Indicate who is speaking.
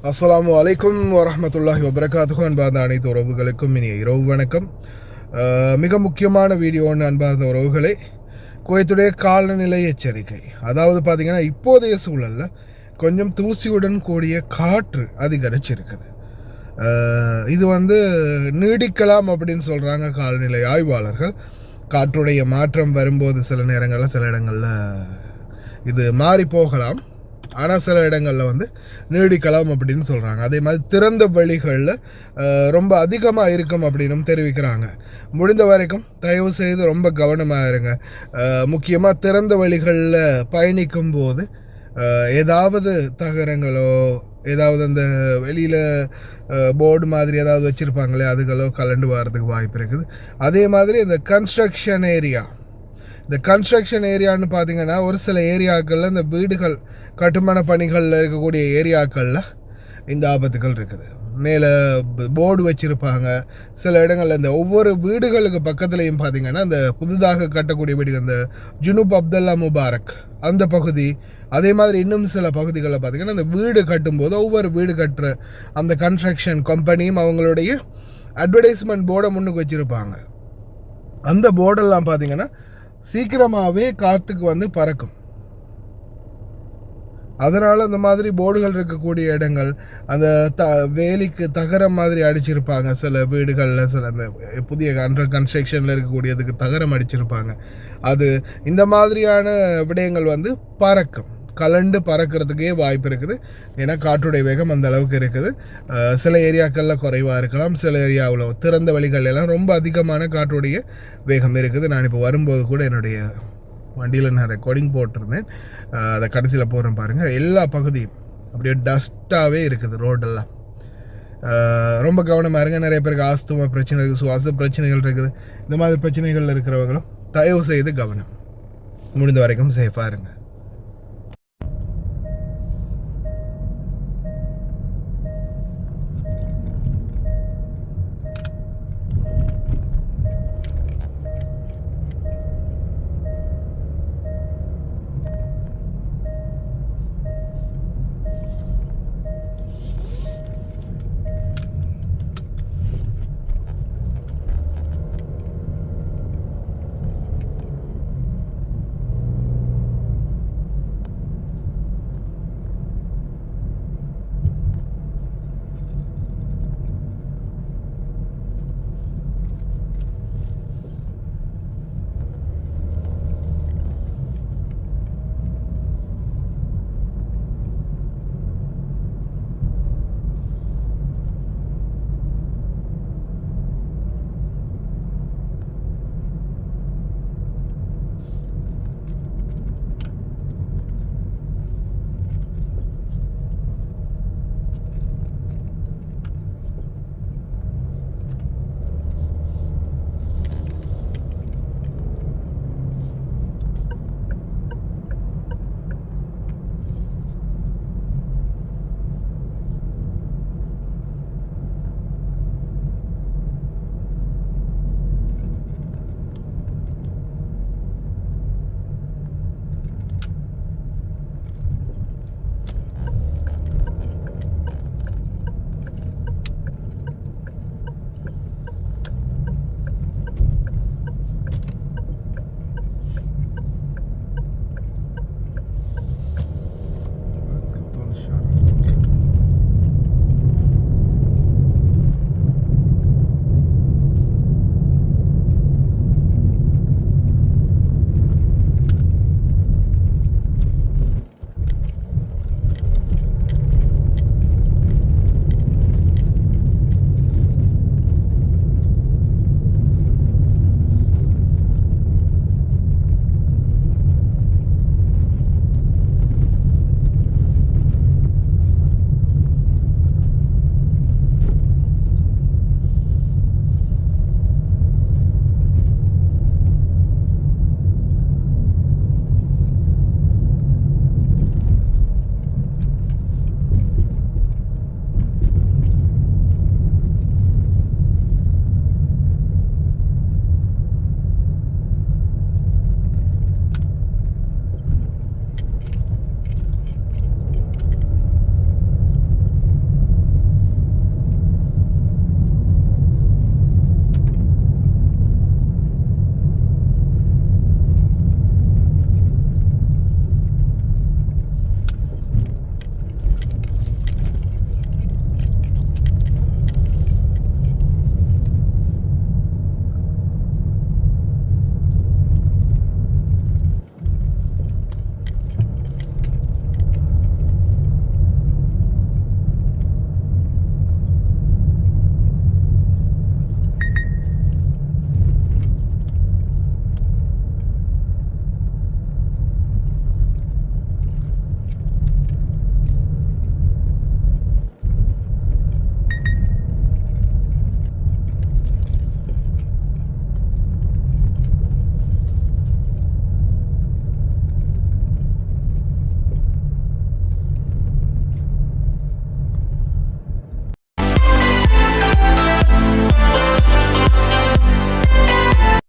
Speaker 1: அஸ்ஸலாமு அலைக்கும் வரஹ்மத்துல்லாஹி வபரகாத்துஹு. அன்பார்ந்த அனைத்து உறவுகளுக்கும் இனிய இரவு வணக்கம். மிக முக்கியமான வீடியோ ஒன்று அன்பார்ந்த உறவுகளே, குவைத்துடைய காலநிலை எச்சரிக்கை. அதாவது பார்த்திங்கன்னா, இப்போதைய சூழலில் கொஞ்சம் தூசியுடன் கூடிய காற்று அதிகரிச்சிருக்குது. இது நீடிக்கலாம் அப்படின்னு சொல்கிறாங்க காலநிலை ஆய்வாளர்கள். காற்றுடைய மாற்றம் வரும்போது சில நேரங்களில் சில இடங்களில் இது மாறி போகலாம், ஆனால் சில இடங்களில் நீடிக்கலாம் அப்படின்னு சொல்கிறாங்க. அதே மாதிரி திறந்த வழிகளில் ரொம்ப அதிகமாக இருக்கும் அப்படின்னு தெரிவிக்கிறாங்க. முடிந்த வரைக்கும் தயவு செய்து ரொம்ப கவனமாக இருங்க. முக்கியமாக திறந்த வழிகளில் பயணிக்கும் போது ஏதாவது தகரங்களோ ஏதாவது அந்த வெளியில் போர்டு மாதிரி ஏதாவது வச்சுருப்பாங்களே அதுகளோ கலண்டு வர்றதுக்கு வாய்ப்பு இருக்குது. அதே மாதிரி இந்த கன்ஸ்ட்ரக்ஷன் ஏரியான்னு பார்த்தீங்கன்னா, ஒரு சில ஏரியாக்களில் இந்த வீடுகள் கட்டுமான பணிகளில் இருக்கக்கூடிய ஏரியாக்களில் இந்த ஆபத்துகள் இருக்குது. மேலே போர்டு வச்சுருப்பாங்க. சில இடங்களில் இந்த ஒவ்வொரு வீடுகளுக்கு பக்கத்துலேயும் பார்த்திங்கன்னா, இந்த புதிதாக கட்டக்கூடிய வீடுகள், இந்த ஜுனூப் அப்துல்லா முபாரக் அந்த பகுதி, அதே மாதிரி இன்னும் சில பகுதிகளில் பார்த்திங்கன்னா, இந்த வீடு கட்டும்போது ஒவ்வொரு வீடு கட்டுற அந்த கன்ஸ்ட்ரக்ஷன் கம்பெனியும் அவங்களுடைய அட்வர்டைஸ்மெண்ட் போர்டை முன்னுக்கு வச்சுருப்பாங்க. அந்த போர்டெல்லாம் பார்த்திங்கன்னா சீக்கிரமாகவே காற்றுக்கு பறக்கும். அதனால் அந்த மாதிரி போர்டுகள் இருக்கக்கூடிய இடங்கள், அந்த வேலிக்கு தகரம் மாதிரி அடிச்சிருப்பாங்க. சில வீடுகளில் சில அந்த புதிய அண்டர் கன்ஸ்ட்ரக்ஷனில் இருக்கக்கூடியதுக்கு தகரம் அடிச்சிருப்பாங்க. அது இந்த மாதிரியான விடயங்கள் பறக்கும், கலண்டு பறக்கிறதுக்கே வாய்ப்பு இருக்குது. ஏன்னா காற்றுடைய வேகம் அந்த அளவுக்கு இருக்குது. சில ஏரியாக்களில் குறைவாக இருக்கலாம், சில ஏரியாவில் திறந்த வழிகள் எல்லாம் ரொம்ப அதிகமான காற்றுடைய வேகம் இருக்குது. நான் இப்போ வரும்போது கூட என்னுடைய வண்டியில் நான் ரெக்கார்டிங் போட்டிருந்தேன், அதை கடைசியில் போடுறேன் பாருங்கள். எல்லா பகுதியும் அப்படியே டஸ்ட்டாகவே இருக்குது ரோடெல்லாம். ரொம்ப கவனமாக இருங்க. நிறைய பேருக்கு ஆஸ்துமா பிரச்சனை இருக்குது, சுவாச பிரச்சனைகள் இருக்குது. இந்த மாதிரி பிரச்சனைகள் இருக்கிறவங்களும் தயவு செய்து கவனம், முடிந்த வரைக்கும் சேஃபாக இருங்க.